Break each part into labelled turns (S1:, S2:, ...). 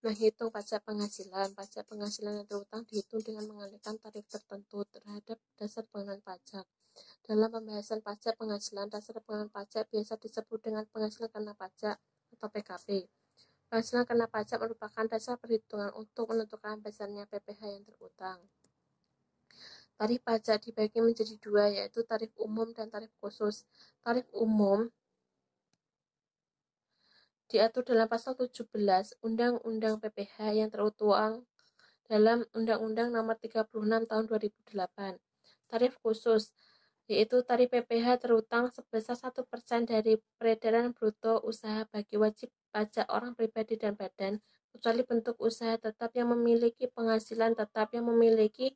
S1: Menghitung pajak penghasilan. Pajak penghasilan yang terutang dihitung dengan mengalihkan tarif tertentu terhadap dasar pengenaan pajak. Dalam pembahasan pajak penghasilan, dasar pengenaan pajak biasa disebut dengan penghasilan kena pajak atau PKP. Penghasilan kena pajak merupakan dasar perhitungan untuk menentukan besarnya PPh yang terutang. Tarif pajak dibagi menjadi dua, yaitu tarif umum dan tarif khusus. Tarif umum diatur dalam pasal 17 Undang-Undang PPh yang tertuang dalam Undang-Undang Nomor 36 Tahun 2008. Tarif khusus yaitu tarif PPh terutang sebesar 1% dari peredaran bruto usaha bagi wajib pajak orang pribadi dan badan, kecuali bentuk usaha tetap yang memiliki penghasilan tetap yang memiliki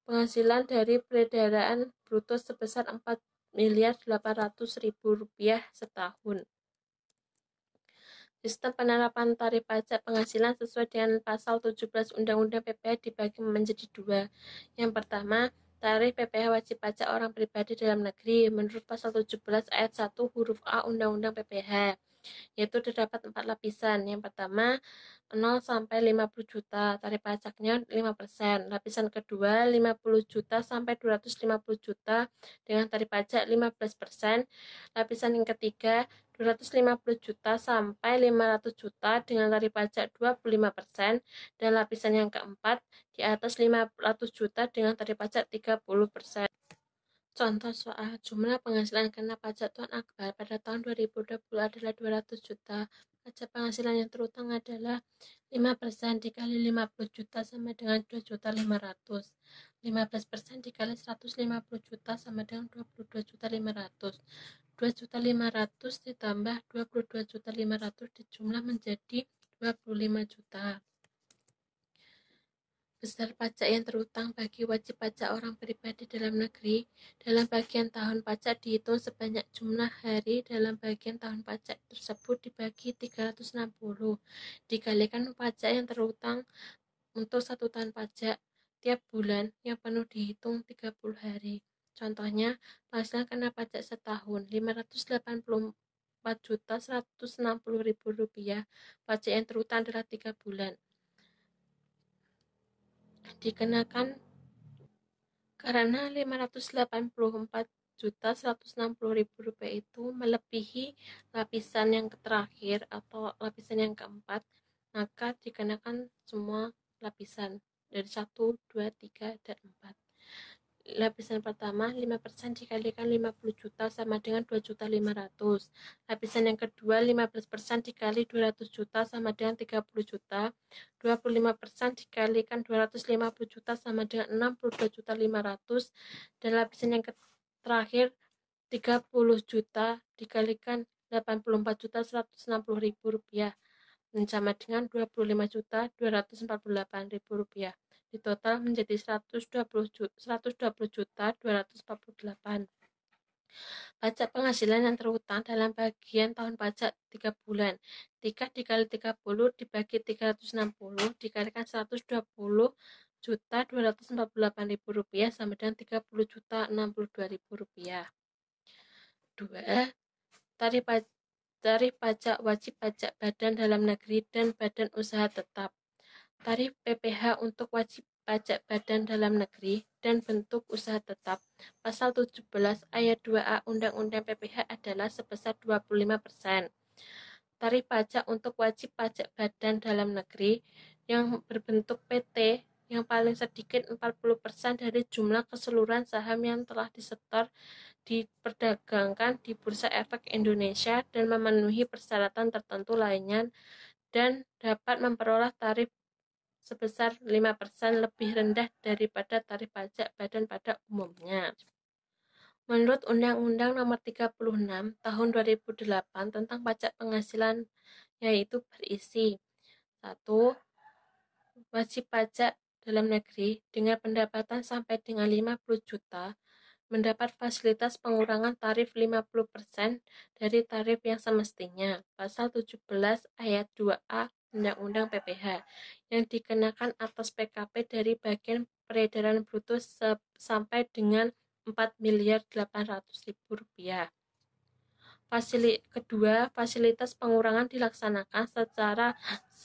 S1: penghasilan dari peredaran bruto sebesar Rp4.800.000 setahun. Sistem penerapan tarif pajak penghasilan sesuai dengan pasal 17 Undang-Undang PPh dibagi menjadi dua. Yang pertama, tarif PPh wajib pajak orang pribadi dalam negeri menurut pasal 17 ayat 1 huruf A Undang-Undang PPh, yaitu terdapat 4 lapisan. Yang pertama, 0 sampai 50 juta, tarif pajaknya 5%. Lapisan kedua, 50 juta sampai 250 juta dengan tarif pajak 15%. Lapisan yang ketiga, 250 juta sampai 500 juta dengan tarif pajak 25%. Dan lapisan yang keempat, di atas 500 juta dengan tarif pajak 30%. Contoh soal jumlah penghasilan kena pajak Tuan Akbar pada tahun 2020 adalah 200 juta. Pajak penghasilan yang terutang adalah 5% dikali 50 juta sama dengan 2.500.000. 15% dikali 150 juta sama dengan 22.500.000. 2.500.000 ditambah 22.500.000 dijumlah menjadi 25 juta. Besar pajak yang terutang bagi wajib pajak orang pribadi dalam negeri dalam bagian tahun pajak dihitung sebanyak jumlah hari dalam bagian tahun pajak tersebut dibagi 360 dikalikan pajak yang terutang untuk 1 tahun pajak tiap bulan yang penuh dihitung 30 hari. Contohnya, penghasilan kena pajak setahun Rp584.160.000. Pajak yang terutang adalah 3 bulan. Dikenakan karena Rp584.160.000 itu melebihi lapisan yang terakhir atau lapisan yang keempat, maka dikenakan semua lapisan dari 1, 2, 3, dan 4. Lapisan pertama 5% dikalikan 50 juta sama dengan 2.500.000. Lapisan yang kedua 15% dikali 200 juta sama dengan 30 juta. 25% dikalikan 250 juta sama dengan 62.500.000. Dan lapisan yang terakhir 30 juta dikalikan 84.160.000 sama dengan Rp25.248.000. Di total menjadi 120.248. Pajak penghasilan yang terutang dalam bagian tahun pajak 3 bulan. 3 dikali 30 dibagi 360 dikalikan 120.248.000 sama dengan Rp30.062.000. 2. Tarif pajak wajib pajak badan dalam negeri dan badan usaha tetap. Tarif PPh untuk wajib pajak badan dalam negeri dan bentuk usaha tetap pasal 17 ayat 2A Undang-Undang PPh adalah sebesar 25%. Tarif pajak untuk wajib pajak badan dalam negeri yang berbentuk PT yang paling sedikit 40% dari jumlah keseluruhan saham yang telah disetor diperdagangkan di Bursa Efek Indonesia dan memenuhi persyaratan tertentu lainnya dan dapat memperoleh tarif sebesar 5% lebih rendah daripada tarif pajak badan pada umumnya. Menurut Undang-Undang Nomor 36 Tahun 2008 tentang pajak penghasilan, yaitu berisi 1. Wajib pajak dalam negeri dengan pendapatan sampai dengan 50 juta mendapat fasilitas pengurangan tarif 50% dari tarif yang semestinya. Pasal 17 ayat 2A Undang-Undang PPh yang dikenakan atas PKP dari bagian peredaran bruto sampai dengan Rp4.800.000. Kedua, fasilitas pengurangan dilaksanakan secara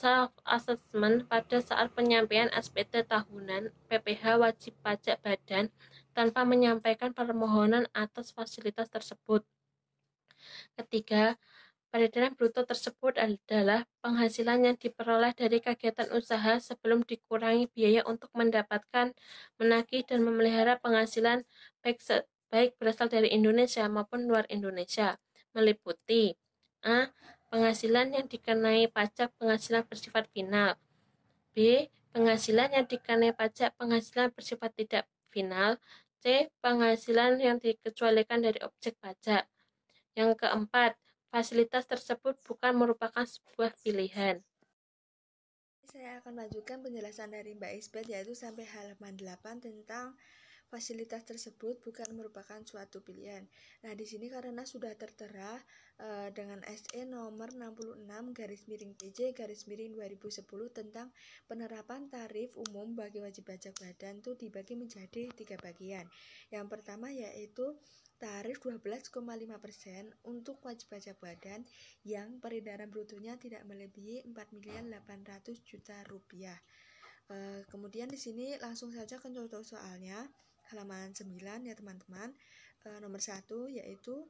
S1: self-assessment pada saat penyampaian SPT tahunan, PPH wajib pajak badan tanpa menyampaikan permohonan atas fasilitas tersebut. Ketiga, peredaran bruto tersebut adalah penghasilan yang diperoleh dari kegiatan usaha sebelum dikurangi biaya untuk mendapatkan, menagih, dan memelihara penghasilan baik berasal dari Indonesia maupun luar Indonesia, meliputi A. Penghasilan yang dikenai pajak penghasilan bersifat final. B. Penghasilan yang dikenai pajak penghasilan bersifat tidak final. C. Penghasilan yang dikecualikan dari objek pajak. Yang keempat, fasilitas tersebut bukan merupakan sebuah pilihan.
S2: Saya akan lanjutkan penjelasan dari Mbak Isbeth, yaitu sampai halaman 8 tentang fasilitas tersebut bukan merupakan suatu pilihan. Nah, di sini karena sudah tertera dengan SE nomor 66/PJ/2010 tentang penerapan tarif umum bagi wajib pajak badan itu dibagi menjadi 3 bagian. Yang pertama yaitu tarif 12,5% untuk wajib pajak badan yang peredaran brutonya tidak melebihi 4.800.000.000 rupiah. Kemudian di sini langsung saja ke contoh soalnya halaman 9 ya teman-teman. Nomor 1 yaitu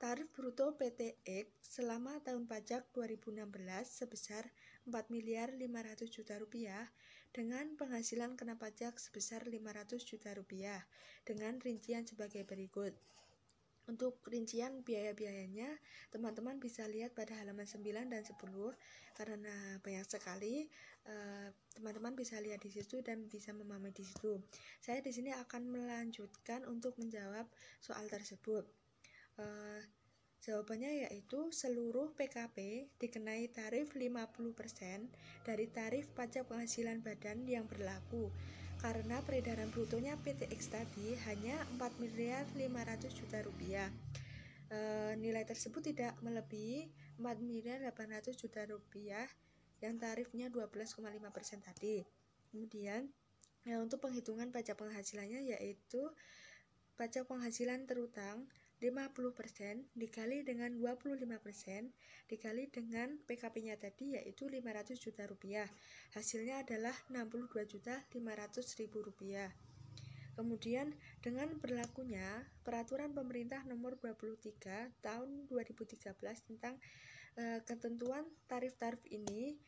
S2: tarif bruto PTX selama tahun pajak 2016 sebesar 4.500.000.000 rupiah dengan penghasilan kena pajak sebesar 500 juta rupiah dengan rincian sebagai berikut. Untuk rincian biaya-biayanya teman-teman bisa lihat pada halaman 9 dan 10 karena banyak sekali, teman-teman bisa lihat di situ dan bisa memahami di situ. Saya di sini akan melanjutkan untuk menjawab soal tersebut. Jawabannya yaitu seluruh PKP dikenai tarif 50% dari tarif pajak penghasilan badan yang berlaku karena peredaran brutonya PTX tadi hanya 4.500.000.000 rupiah. Nilai tersebut tidak melebihi 4.800.000.000 rupiah yang tarifnya 12,5% tadi. Kemudian untuk penghitungan pajak penghasilannya yaitu pajak penghasilan terutang 50% dikali dengan 25% dikali dengan PKP-nya tadi yaitu 500 juta rupiah. Hasilnya adalah 62.500.000 rupiah. Kemudian dengan berlakunya Peraturan Pemerintah Nomor 23 Tahun 2013 tentang ketentuan tarif-tarif ini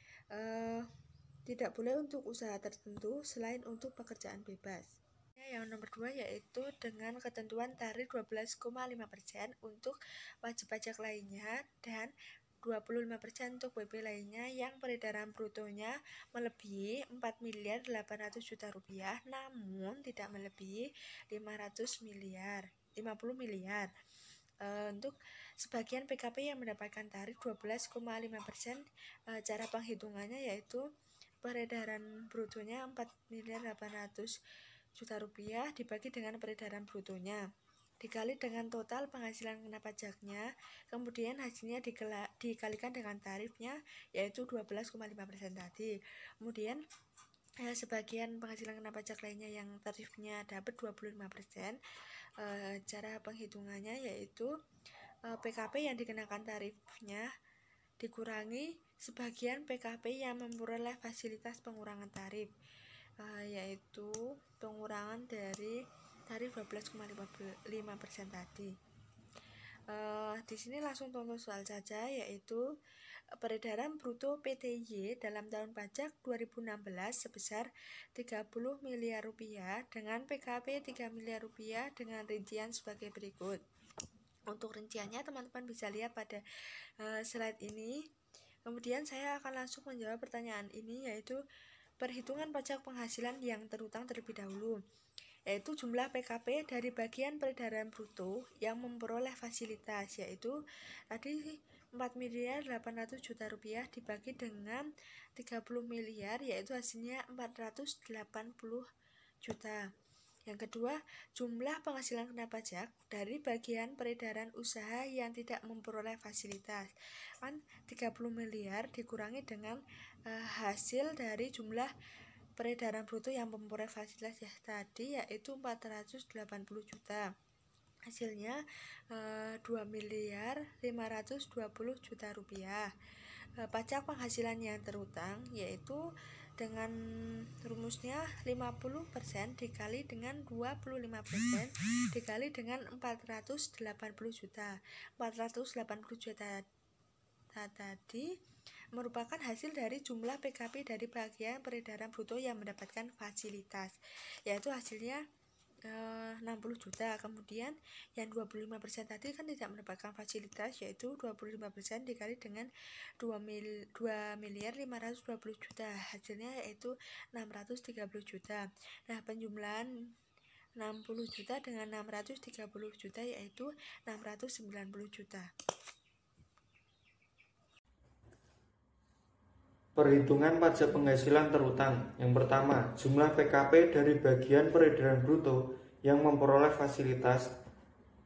S2: tidak boleh untuk usaha tertentu selain untuk pekerjaan bebas. Yang nomor 2 yaitu dengan ketentuan tarif 12,5% untuk wajib pajak lainnya dan 25% untuk WP lainnya yang peredaran brutonya melebihi 4.800.000.000 rupiah namun tidak melebihi 50 miliar. Untuk sebagian PKP yang mendapatkan tarif 12,5%, cara penghitungannya yaitu peredaran brutonya 4.800.000.000 rupiah dibagi dengan peredaran brutonya dikali dengan total penghasilan kena pajaknya, kemudian hasilnya dikalikan dengan tarifnya yaitu 12,5% tadi. Kemudian sebagian penghasilan kena pajak lainnya yang tarifnya dapat 25%, cara penghitungannya yaitu PKP yang dikenakan tarifnya dikurangi sebagian PKP yang memperoleh fasilitas pengurangan tarif, yaitu pengurangan dari tarif 12,5% tadi. Di sini langsung contoh soal saja yaitu peredaran bruto PTY dalam tahun pajak 2016 sebesar 30 miliar rupiah dengan PKP 3 miliar rupiah dengan rincian sebagai berikut. Untuk rinciannya teman-teman bisa lihat pada slide ini. Kemudian saya akan langsung menjawab pertanyaan ini yaitu perhitungan pajak penghasilan yang terutang terlebih dahulu, yaitu jumlah PKP dari bagian peredaran bruto yang memperoleh fasilitas yaitu tadi 4.800.000.000 rupiah dibagi dengan 30 miliar yaitu hasilnya 480 juta. Yang kedua, jumlah penghasilan kena pajak dari bagian peredaran usaha yang tidak memperoleh fasilitas. Kan 30 miliar dikurangi dengan hasil dari jumlah peredaran bruto yang memperoleh fasilitas ya tadi yaitu 480 juta. Hasilnya 2.520.000.000 rupiah. pajak penghasilan yang terutang, yaitu dengan rumusnya 50% dikali dengan 25% dikali dengan 480 juta. 480 juta tadi merupakan hasil dari jumlah PKP dari bagian peredaran bruto yang mendapatkan fasilitas, yaitu hasilnya 60 juta. Kemudian yang 25% tadi kan tidak mendapatkan fasilitas, yaitu 25% dikali dengan 2.520 juta, hasilnya yaitu 630 juta. Nah, penjumlahan 60 juta dengan 630 juta yaitu 690 juta.
S3: Perhitungan pajak penghasilan terutang. Yang pertama, jumlah PKP dari bagian peredaran bruto yang memperoleh fasilitas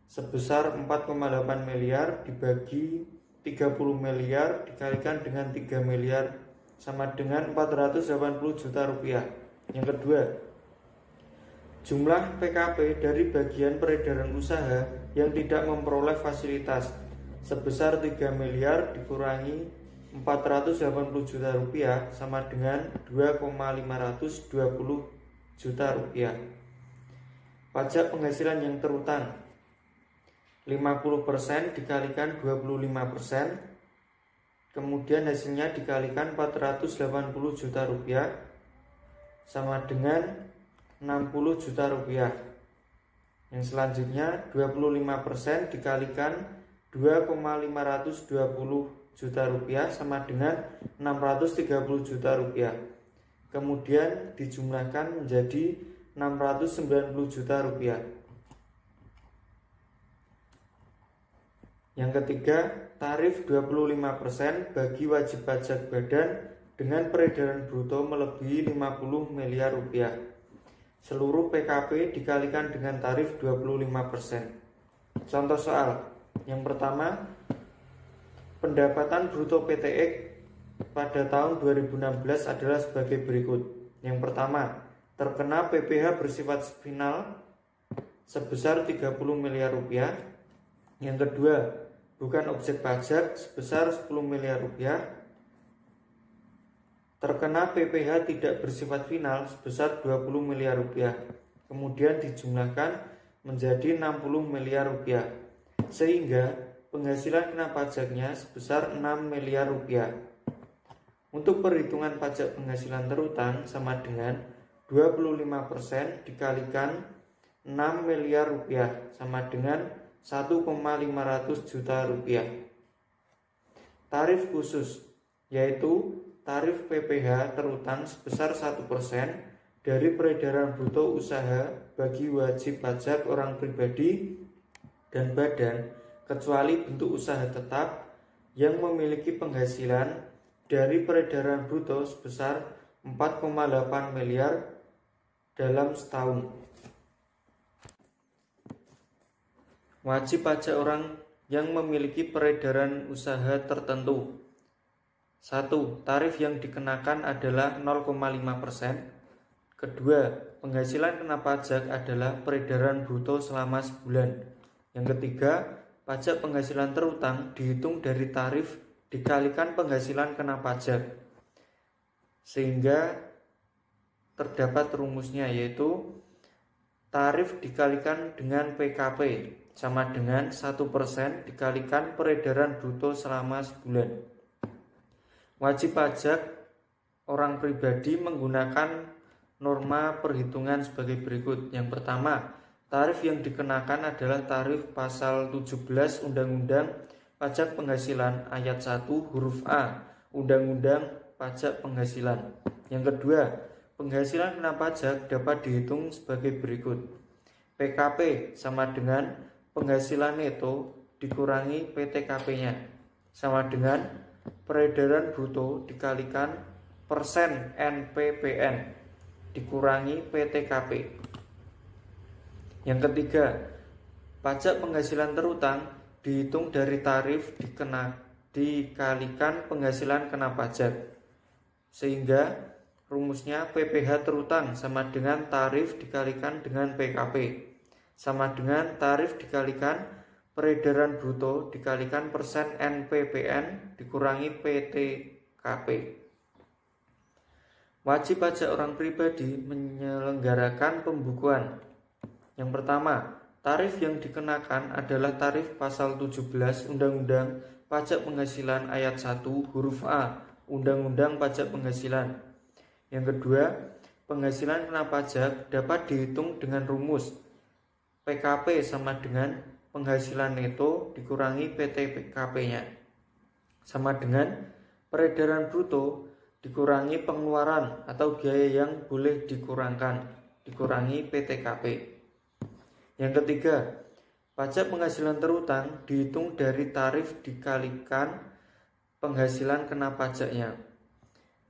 S3: sebesar 4,8 miliar dibagi 30 miliar dikalikan dengan 3 miliar sama dengan 480 juta rupiah. Yang kedua, jumlah PKP dari bagian peredaran usaha yang tidak memperoleh fasilitas sebesar 3 miliar dikurangi 480 juta rupiah sama dengan 2,520 juta rupiah. Pajak penghasilan yang terutang 50% dikalikan 25%, kemudian hasilnya dikalikan 480 juta rupiah sama dengan 60 juta rupiah. Yang selanjutnya 25% dikalikan 2,520 juta rupiah sama dengan 630 juta rupiah. Kemudian dijumlahkan menjadi 690 juta rupiah. Yang ketiga, tarif 25% bagi wajib pajak badan dengan peredaran bruto melebihi 50 miliar rupiah. Seluruh PKP dikalikan dengan tarif 25%. Contoh soal. Yang pertama, pendapatan bruto PTX pada tahun 2016 adalah sebagai berikut. Yang pertama, terkena PPh bersifat final sebesar 30 miliar rupiah. Yang kedua, bukan objek pajak sebesar 10 miliar rupiah. Terkena PPh tidak bersifat final sebesar 20 miliar rupiah. Kemudian dijumlahkan menjadi 60 miliar rupiah. Sehingga penghasilan kena pajaknya sebesar 6 miliar rupiah. Untuk perhitungan pajak penghasilan terutang sama dengan 25% dikalikan 6 miliar rupiah sama dengan 1,500 juta rupiah. Tarif khusus yaitu tarif PPh terutang sebesar 1% dari peredaran bruto usaha bagi wajib pajak orang pribadi dan badan kecuali bentuk usaha tetap yang memiliki penghasilan dari peredaran bruto sebesar 4,8 miliar dalam setahun. Wajib pajak orang yang memiliki peredaran usaha tertentu. 1. Tarif yang dikenakan adalah 0,5%. Kedua, penghasilan kena pajak adalah peredaran bruto selama sebulan. Yang ketiga, pajak penghasilan terutang dihitung dari tarif dikalikan penghasilan kena pajak. Sehingga terdapat rumusnya yaitu tarif dikalikan dengan PKP sama dengan 1% dikalikan peredaran bruto selama sebulan. Wajib pajak orang pribadi menggunakan norma perhitungan sebagai berikut. Yang pertama, tarif yang dikenakan adalah tarif pasal 17 Undang-Undang Pajak Penghasilan ayat 1 huruf A Undang-Undang Pajak Penghasilan. Yang kedua, penghasilan kena pajak dapat dihitung sebagai berikut. PKP sama dengan penghasilan neto dikurangi PTKP-nya sama dengan peredaran bruto dikalikan persen NPPN dikurangi PTKP. Yang ketiga, pajak penghasilan terutang dihitung dari tarif dikalikan penghasilan kena pajak. Sehingga rumusnya PPh terutang sama dengan tarif dikalikan dengan PKP sama dengan tarif dikalikan peredaran bruto dikalikan persen NPPN dikurangi PTKP. Wajib pajak orang pribadi menyelenggarakan pembukuan. Yang pertama, tarif yang dikenakan adalah tarif pasal 17 Undang-Undang Pajak Penghasilan ayat 1 huruf A Undang-Undang Pajak Penghasilan. Yang kedua, penghasilan kena pajak dapat dihitung dengan rumus PKP sama dengan penghasilan neto dikurangi PTKP-nya sama dengan peredaran bruto dikurangi pengeluaran atau biaya yang boleh dikurangkan dikurangi PTKP. Yang ketiga, pajak penghasilan terutang dihitung dari tarif dikalikan penghasilan kena pajaknya.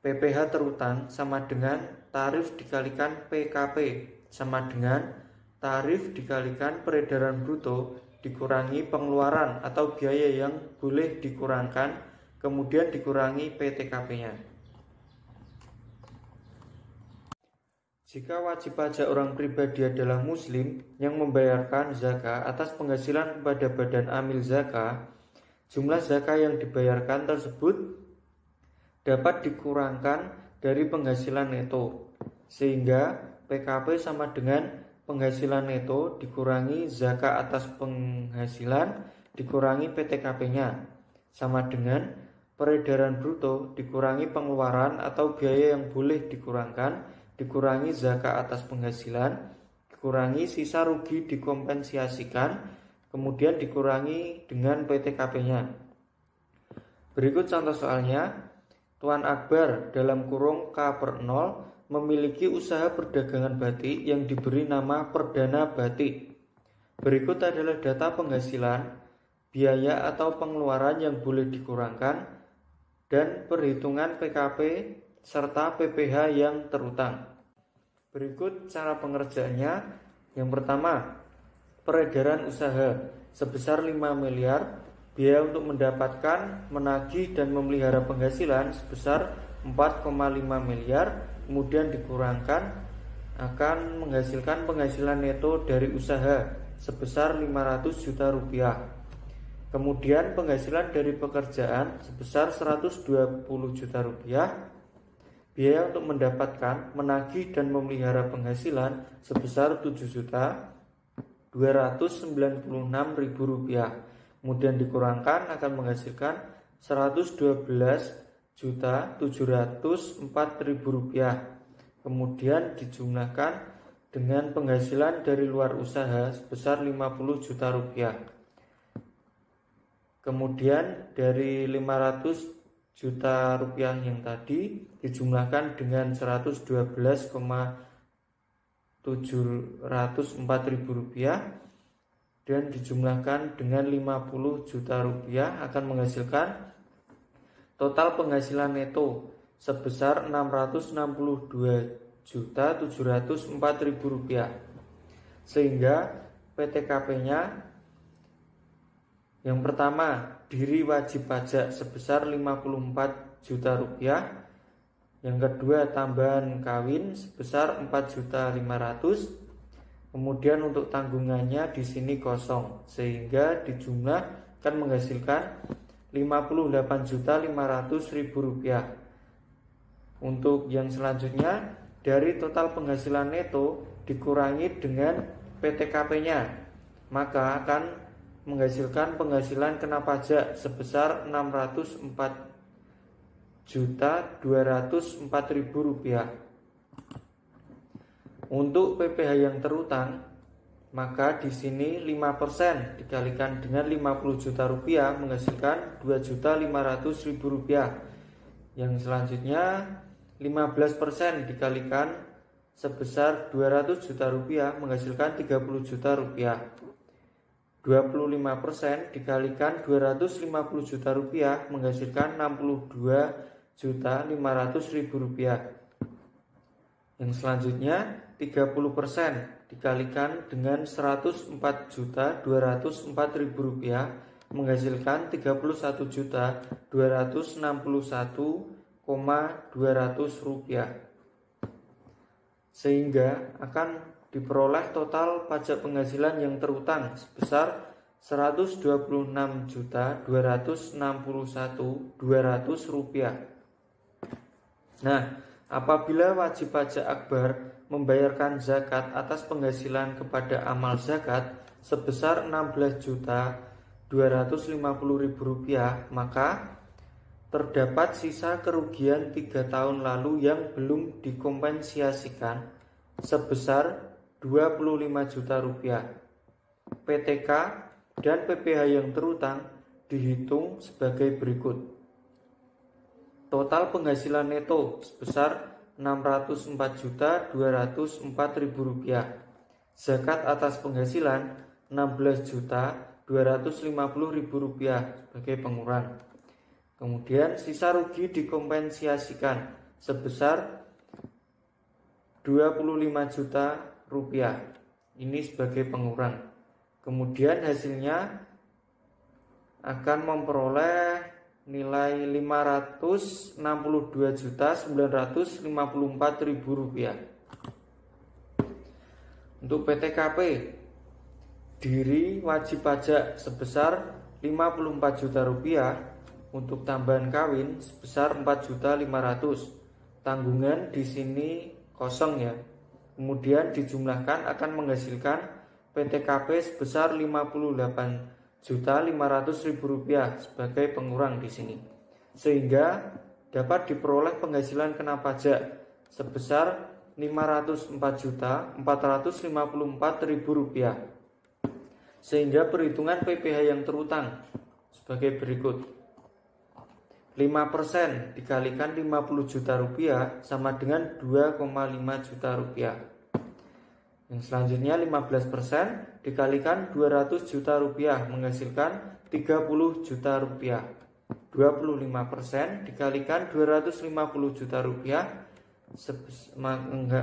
S3: PPh terutang sama dengan tarif dikalikan PKP sama dengan tarif dikalikan peredaran bruto dikurangi pengeluaran atau biaya yang boleh dikurangkan kemudian dikurangi PTKP-nya. Jika wajib pajak orang pribadi adalah muslim yang membayarkan zakat atas penghasilan kepada badan amil zakat, jumlah zakat yang dibayarkan tersebut dapat dikurangkan dari penghasilan neto, sehingga PKP sama dengan penghasilan neto dikurangi zakat atas penghasilan dikurangi PTKP-nya, sama dengan peredaran bruto dikurangi pengeluaran atau biaya yang boleh dikurangkan dikurangi zakat atas penghasilan dikurangi sisa rugi dikompensasikan kemudian dikurangi dengan PTKP-nya. Berikut contoh soalnya. Tuan Akbar dalam kurung K/0 memiliki usaha perdagangan batik yang diberi nama Perdana Batik. Berikut adalah data penghasilan, biaya atau pengeluaran yang boleh dikurangkan, dan perhitungan PKP serta PPh yang terutang. Berikut cara pengerjaannya. Yang pertama, peredaran usaha sebesar 5 miliar. Biaya untuk mendapatkan, menagih, dan memelihara penghasilan sebesar 4,5 miliar, kemudian dikurangkan akan menghasilkan penghasilan neto dari usaha sebesar 500 juta rupiah. Kemudian penghasilan dari pekerjaan sebesar 120 juta rupiah. Biaya untuk mendapatkan, menagih, dan memelihara penghasilan sebesar 7.296.000 rupiah. Kemudian dikurangkan akan menghasilkan 112.704.000 rupiah. Kemudian dijumlahkan dengan penghasilan dari luar usaha sebesar 50 juta rupiah. Kemudian dari 500 juta rupiah yang tadi dijumlahkan dengan 112.704.000 rupiah dan dijumlahkan dengan 50 juta rupiah akan menghasilkan total penghasilan neto sebesar 662.704.000 rupiah. Sehingga PTKP-nya yang pertama diri wajib pajak sebesar 54 juta rupiah. Yang kedua tambahan kawin sebesar 4.500.000. Kemudian untuk tanggungannya di sini kosong, sehingga dijumlahkan menghasilkan 58.500.000 rupiah. Untuk yang selanjutnya, dari total penghasilan neto dikurangi dengan PTKP-nya, maka akan menghasilkan penghasilan kena pajak sebesar 604.204.000 rupiah. Untuk PPh yang terutang, maka di sini 5% dikalikan dengan 50 juta rupiah menghasilkan 2.500.000 rupiah. Yang selanjutnya 15% dikalikan sebesar 200 juta rupiah menghasilkan 30 juta rupiah. 25% dikalikan 250 juta rupiah menghasilkan 62.500.000 rupiah. Yang selanjutnya 30% dikalikan dengan 104.204.000 rupiah menghasilkan 31.261.200 rupiah. Sehingga akan diperoleh total pajak penghasilan yang terutang sebesar Rp126.261.200 Nah, apabila wajib pajak akbar membayarkan zakat atas penghasilan kepada amal zakat sebesar Rp16.250.000, maka terdapat sisa kerugian 3 tahun lalu yang belum dikompensasikan sebesar Rp25 juta. PTK dan PPh yang terutang dihitung sebagai berikut. Total penghasilan neto sebesar Rp604.204.000. Zakat atas penghasilan Rp16.250.000 sebagai pengurang. Kemudian sisa rugi dikompensasikan sebesar Rp25 juta. Ini sebagai pengurang. Kemudian hasilnya akan memperoleh nilai Rp562.954.000. Untuk PTKP, diri wajib pajak sebesar Rp54 juta. Untuk tambahan kawin sebesar Rp4.500.000. Tanggungan di sini kosong ya. Kemudian dijumlahkan akan menghasilkan PTKP sebesar Rp58.500.000 sebagai pengurang di sini. Sehingga dapat diperoleh penghasilan kena pajak sebesar Rp504.454.000. Sehingga perhitungan PPh yang terutang sebagai berikut. 5% dikalikan Rp50 juta sama dengan Rp2,5 juta. Yang selanjutnya 15% dikalikan Rp200 juta menghasilkan Rp30 juta. 25% dikalikan Rp250 juta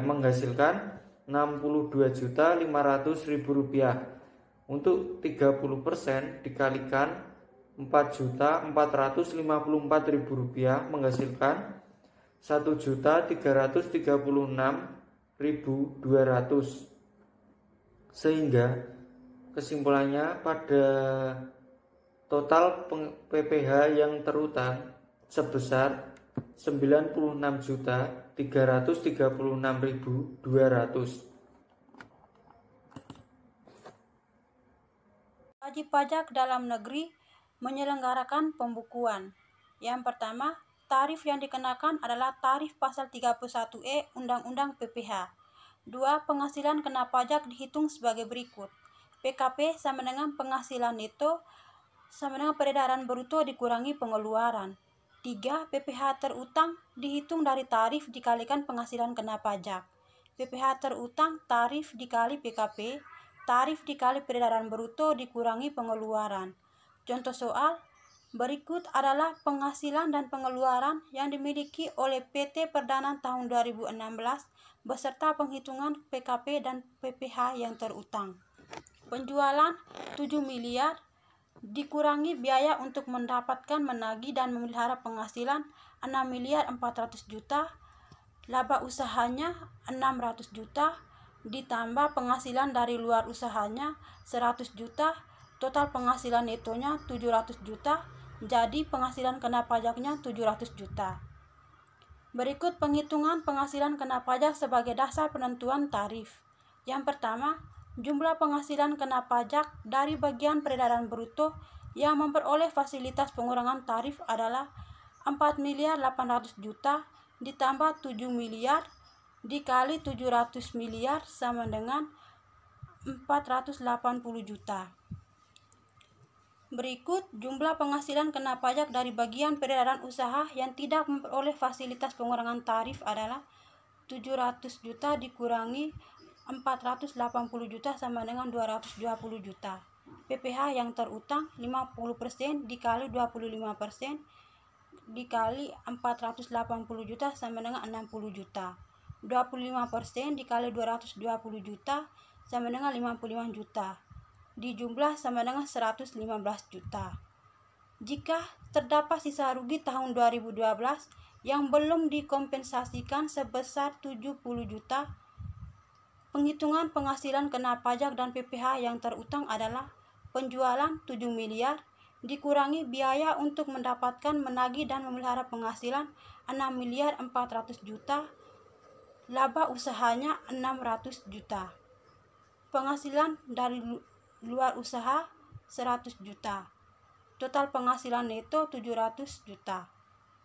S3: menghasilkan Rp62.500.000. Untuk 30% dikalikan Rp4.454.000 menghasilkan Rp1.336.200. Sehingga kesimpulannya pada total PPh yang terutang sebesar Rp96.336.200.
S4: Wajib pajak dalam negeri menyelenggarakan pembukuan. Yang pertama, tarif yang dikenakan adalah tarif pasal 31E Undang-Undang PPh. 2. Penghasilan kena pajak dihitung sebagai berikut. PKP sama dengan penghasilan neto sama dengan peredaran bruto dikurangi pengeluaran. 3. PPh terutang dihitung dari tarif dikalikan penghasilan kena pajak. PPh terutang tarif dikali PKP, tarif dikali peredaran bruto dikurangi pengeluaran. Contoh soal berikut adalah penghasilan dan pengeluaran yang dimiliki oleh PT Perdana tahun 2016 beserta penghitungan PKP dan PPh yang terutang. Penjualan 7 miliar dikurangi biaya untuk mendapatkan, menagih dan memelihara penghasilan 6.400.000.000, laba usahanya 600 juta, ditambah penghasilan dari luar usahanya 100 juta, total penghasilan netonya 700 juta, jadi penghasilan kena pajaknya 700 juta. Berikut penghitungan penghasilan kena pajak sebagai dasar penentuan tarif. Yang pertama, jumlah penghasilan kena pajak dari bagian peredaran bruto yang memperoleh fasilitas pengurangan tarif adalah 4.800.000.000 ditambah 7 miliar dikali 700 miliar sama dengan 480 juta. Berikut jumlah penghasilan kena pajak dari bagian peredaran usaha yang tidak memperoleh fasilitas pengurangan tarif adalah 700 juta dikurangi 480 juta sama dengan 220 juta. PPh yang terutang 50% dikali 25% dikali 480 juta sama dengan 60 juta. 25% dikali 220 juta sama dengan 55 juta. Dijumlah sama dengan 115 juta. Jika terdapat sisa rugi tahun 2012 yang belum dikompensasikan sebesar 70 juta, penghitungan penghasilan kena pajak dan PPh yang terutang adalah penjualan 7 miliar, dikurangi biaya untuk mendapatkan, menagih, dan memelihara penghasilan 6.400.000.000, laba usahanya 600 juta. Penghasilan dari luar usaha 100 juta. Total penghasilan neto 700 juta.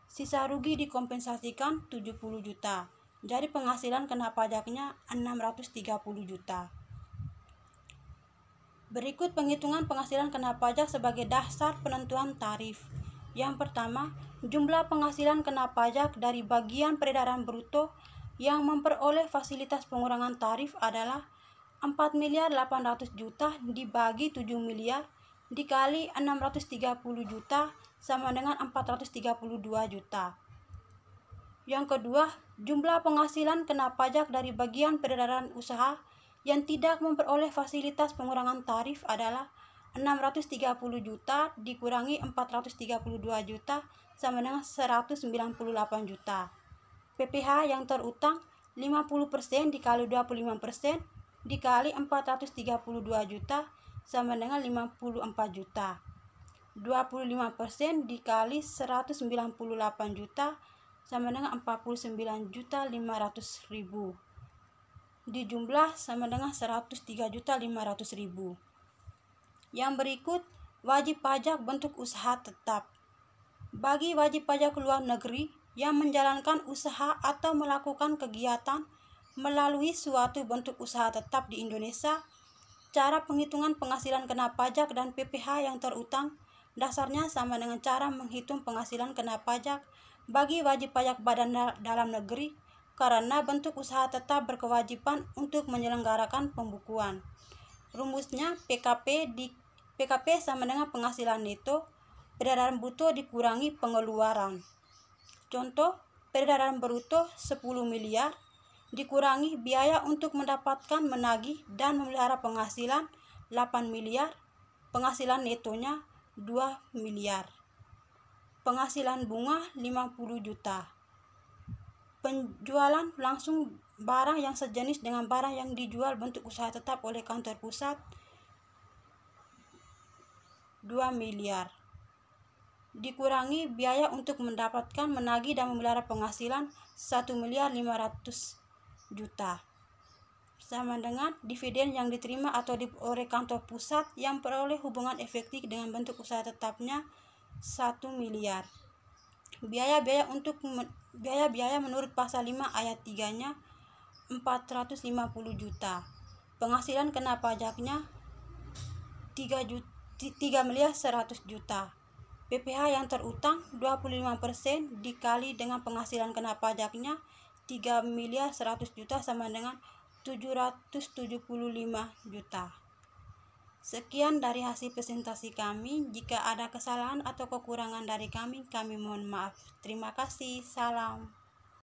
S4: Sisa rugi dikompensasikan 70 juta. Jadi penghasilan kena pajaknya 630 juta. Berikut penghitungan penghasilan kena pajak sebagai dasar penentuan tarif. Yang pertama, jumlah penghasilan kena pajak dari bagian peredaran bruto yang memperoleh fasilitas pengurangan tarif adalah 4.800.000.000 dibagi 7 miliar dikali 630 juta sama dengan 432 juta. Yang kedua, jumlah penghasilan kena pajak dari bagian peredaran usaha yang tidak memperoleh fasilitas pengurangan tarif adalah 630 juta dikurangi 432 juta sama dengan 198 juta. PPh yang terutang 50% dikali 25% dikali 432 juta sama dengan 54 juta. 25% dikali 198 juta sama dengan 49.500.000. Dijumlah sama dengan 103.500.000. Yang berikut wajib pajak bentuk usaha tetap. Bagi wajib pajak luar negeri yang menjalankan usaha atau melakukan kegiatan melalui suatu bentuk usaha tetap di Indonesia, cara penghitungan penghasilan kena pajak dan PPh yang terutang dasarnya sama dengan cara menghitung penghasilan kena pajak bagi wajib pajak badan dalam negeri, karena bentuk usaha tetap berkewajiban untuk menyelenggarakan pembukuan. Rumusnya PKP sama dengan penghasilan neto, peredaran bruto dikurangi pengeluaran. Contoh, peredaran bruto 10 miliar dikurangi biaya untuk mendapatkan, menagih, dan memelihara penghasilan 8 miliar, penghasilan netonya 2 miliar. Penghasilan bunga 50 juta. Penjualan langsung barang yang sejenis dengan barang yang dijual bentuk usaha tetap oleh kantor pusat 2 miliar. Dikurangi biaya untuk mendapatkan, menagih, dan memelihara penghasilan 1.500.000.000 sama dengan dividen yang diterima atau oleh kantor pusat yang peroleh hubungan efektif dengan bentuk usaha tetapnya 1 miliar. Biaya-biaya menurut pasal 5 ayat 3-nya 450 juta. Penghasilan kena pajaknya 3.100.000.000. PPh yang terutang 25% dikali dengan penghasilan kena pajaknya 3.100.000.000 sama dengan 775 juta. Sekian dari hasil presentasi kami. Jika ada kesalahan atau kekurangan dari kami mohon maaf. Terima kasih. Salam.